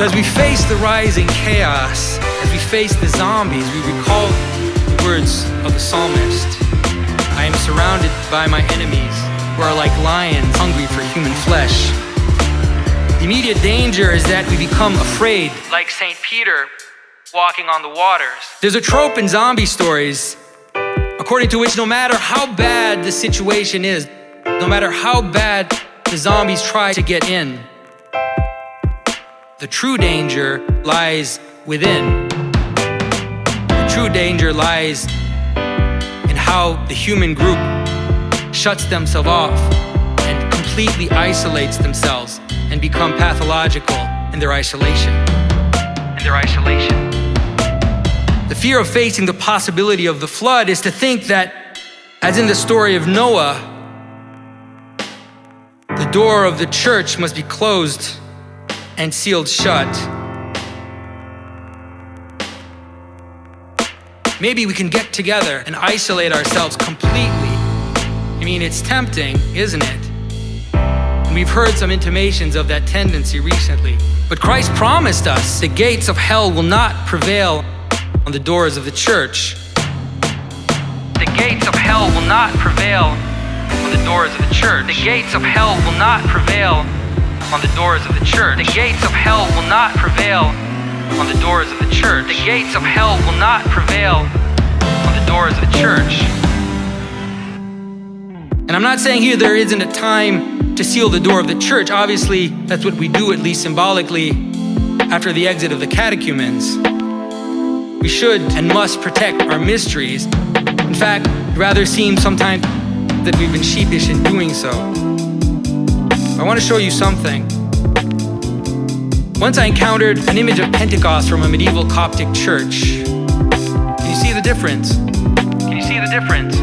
So as we face the rising chaos, as we face the zombies, we recall the words of the psalmist. I am surrounded by my enemies, who are like lions hungry for human flesh. The immediate danger is that we become afraid, like St. Peter walking on the waters. There's a trope in zombie stories, according to which no matter how bad the situation is, no matter how bad the zombies try to get in, the true danger lies within. The true danger lies in how the human group shuts themselves off and completely isolates themselves and become pathological in their isolation. The fear of facing the possibility of the flood is to think that, as in the story of Noah, the door of the church must be closed and sealed shut. Maybe we can get together and isolate ourselves completely. I mean, it's tempting, isn't it? And we've heard some intimations of that tendency recently. But Christ promised us the gates of hell will not prevail on the doors of the church. The gates of hell will not prevail on the doors of the church. The gates of hell will not prevail on the doors of the church. The gates of hell will not prevail on the doors of the church. The gates of hell will not prevail on the doors of the church. And I'm not saying here there isn't a time to seal the door of the church. Obviously, that's what we do, at least symbolically, after the exit of the catechumens. We should and must protect our mysteries. In fact, it rather seems sometimes that we've been sheepish in doing so. I want to show you something. Once I encountered an image of Pentecost from a medieval Coptic church. Can you see the difference? Can you see the difference?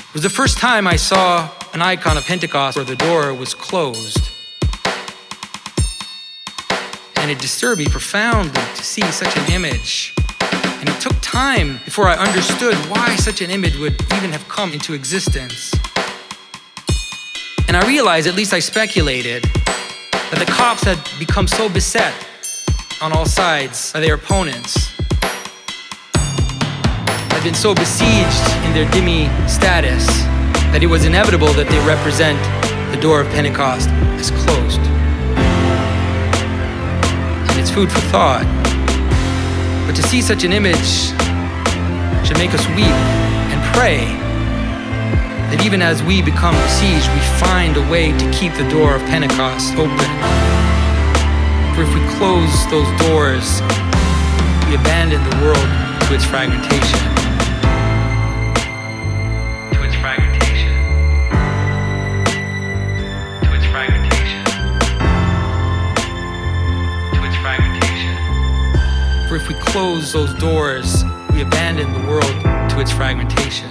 It was the first time I saw an icon of Pentecost where the door was closed. And it disturbed me profoundly to see such an image. And it took time before I understood why such an image would even have come into existence. And I realized, at least I speculated, that the Copts had become so beset on all sides by their opponents, had been so besieged in their dhimmi status, that it was inevitable that they represent the door of Pentecost as closed. And it's food for thought. But to see such an image should make us weep and pray that even as we become besieged, we find a way to keep the door of Pentecost open. For if we close those doors, we abandon the world to its fragmentation. To its fragmentation. To its fragmentation. To its fragmentation. For if we close those doors, we abandon the world to its fragmentation.